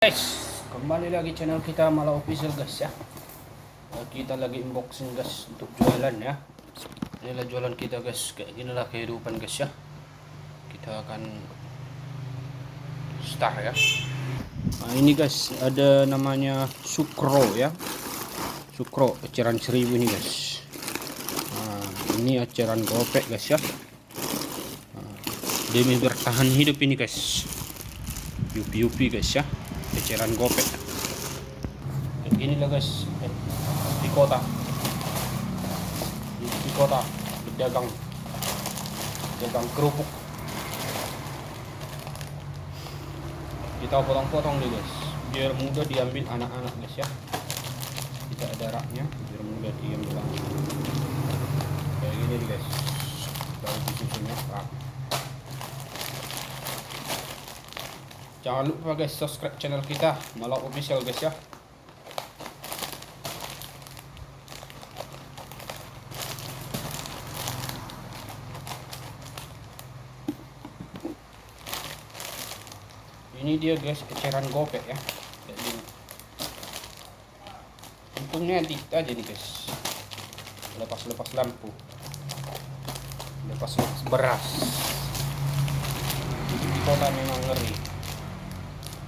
Guys, kembali lagi channel kita Mala Official guys ya. Kita lagi unboxing guys untuk jualan ya. Inilah jualan kita guys. Kayak ginilah kehidupan guys ya. Kita akan start ya. Nah, ini guys ada namanya Sukro ya. Sukro eceran 1000 ini guys. Nah, ini eceran gopek guys ya. Nah, demi bertahan hidup ini guys. Yupi-yupi guys ya. Eceran gopek kayak gini lah guys di kota berdagang kerupuk. Kita potong-potong nih guys biar mudah diambil anak-anak guys ya. Tidak ada raknya biar mudah diambil kayak gini nih guys. Baru disusunnya rak. Jangan lupa guys subscribe channel kita Mala Official guys ya. Ini dia guys eceran gopek ya. Kayak gini. Untungnya dikit aja nih guys. Lepas lampu. Lepas beras. Di kota memang ngeri.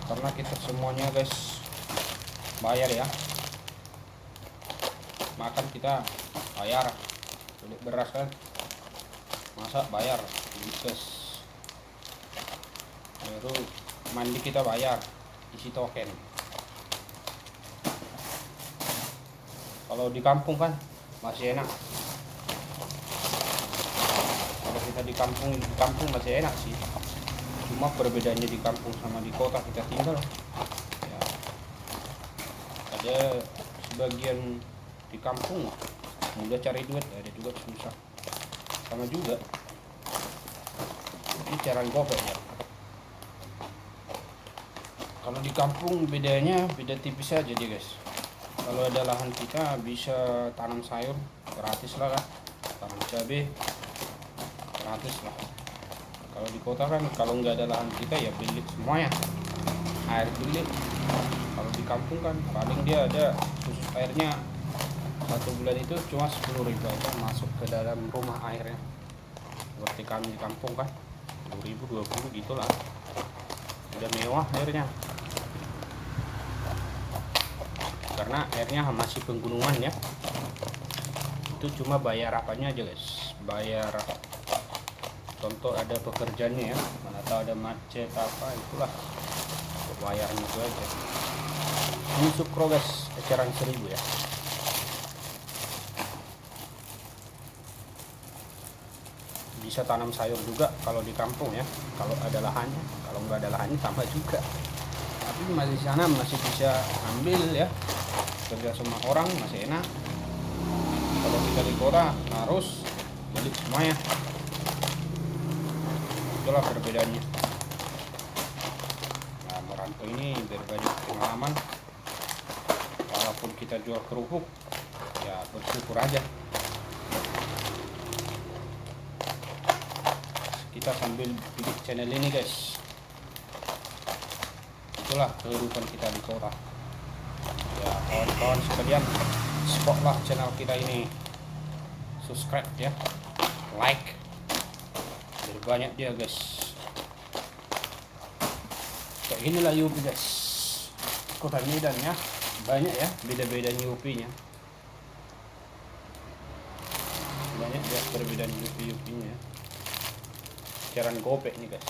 Karena kita semuanya guys bayar ya, makan kita bayar, beli beras kan masa bayar guys, baru mandi kita bayar, isi token. Kalau di kampung kan masih enak. Kalau kita di kampung masih enak sih. Cuma perbedaannya di kampung sama di kota kita tinggal ya, ada sebagian di kampung mudah cari duit, ada juga susah sama juga. Ini cara gopek ya. Kalau di kampung beda tipis aja dia guys. Kalau ada lahan kita bisa tanam sayur gratis lah kan, tanam cabai gratis lah. Kalau di kota kan kalau nggak ada lahan kita ya beli semuanya, air beli. Kalau di kampung kan paling dia ada khusus airnya, 1 bulan itu cuma 10.000 aja masuk ke dalam rumah airnya. Seperti kami di kampung kan 10.000 20 gitulah, udah mewah airnya. Karena airnya masih penggunungan ya. Itu cuma bayar apanya aja guys, bayar contoh ada pekerjaannya ya, mana tahu ada macet apa, itulah bayarnya itu aja. Ini Sukro guys eceran 1000 ya. Bisa tanam sayur juga kalau di kampung ya, kalau ada lahannya. Kalau nggak ada lahannya tambah juga, tapi masih di sana masih bisa ambil ya, kerja sama orang masih enak. Kalau kita di kota harus beli semuanya. Itulah perbedaannya. Nah, merantau ini berbanyak pengalaman. Walaupun kita jual kerupuk ya bersyukur aja. Kita sambil bikin channel ini guys. Itulah kehidupan kita di kota ya. Kawan-kawan sekalian, support lah channel kita ini, subscribe ya, like, banyak dia guys. Kayak inilah Yupi guys, kota Medan ya, banyak ya beda-beda Yupinya, banyak ya perbedaan Yupinya. Eceran gopek nih guys,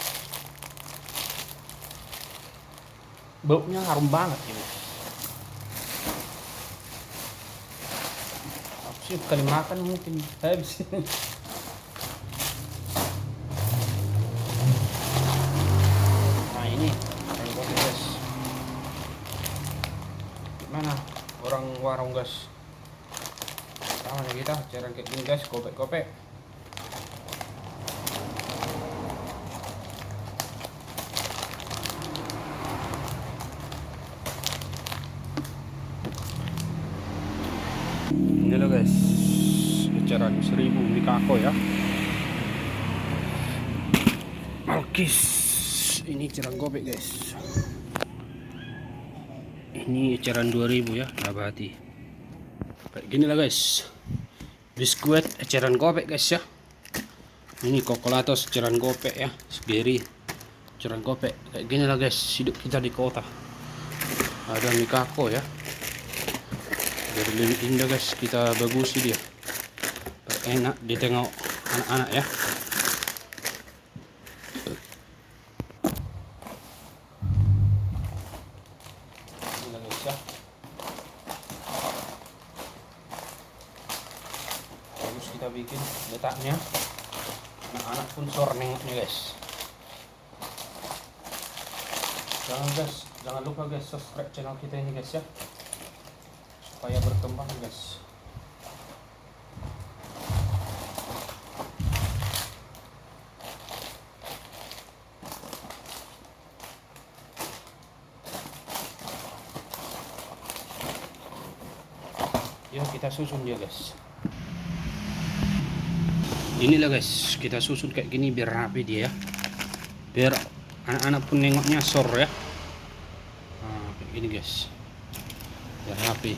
baunya harum banget ini. Aku sih sekali makan mungkin habis. Mana orang warung guys, sama kita cara kayak gini guys, gopek-gopek. Ini loh guys eceran 1000 Mikako ya, Malkis. Ini eceran gopek guys. Ini eceran 2000 ya, nabati. Kayak gini lah guys. Biskuit eceran gopek guys ya. Ini Kokolatos eceran gopek ya, Sgeri eceran gopek. Kayak gini lah guys, hidup kita di kota. Ada Mikako ya. Dari Indo guys, kita bagus dia. Enak ditengok anak-anak ya. Ini guys ya. Bagus kita bikin letaknya. Anak-anak pun sor nengoknya guys. Jangan lupa guys subscribe channel kita ini guys ya, supaya berkembang guys. Yuk kita susun dia guys. Inilah guys, kita susun kayak gini biar rapi dia ya, biar anak-anak pun nengoknya sor ya. Nah, kayak gini guys, biar rapi.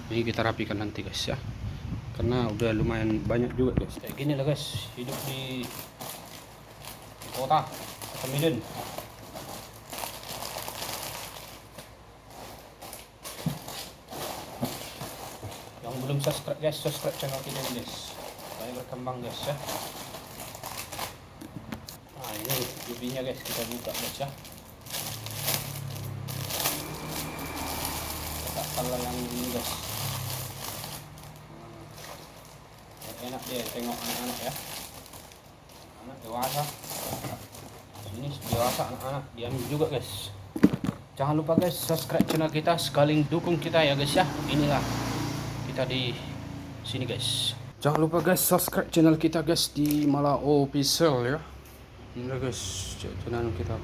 Ini kita rapikan nanti guys ya, karena udah lumayan banyak juga guys. Kayak gini lah guys, hidup di kota atau Medan. Yang belum subscribe guys, subscribe channel kita ini guys, supaya berkembang guys ya. Nah ini ubinya guys, kita buka guys ya. Tak salah yang ini guys. Enak dia tengok anak-anak ya. Anak dewasa. Ini dewasa anak-anak diambil juga guys. Jangan lupa guys subscribe channel kita, sekalian dukung kita ya guys ya. Inilah kita di sini guys. Jangan lupa guys subscribe channel kita guys di Mala Official ya. Inilah guys channel kita.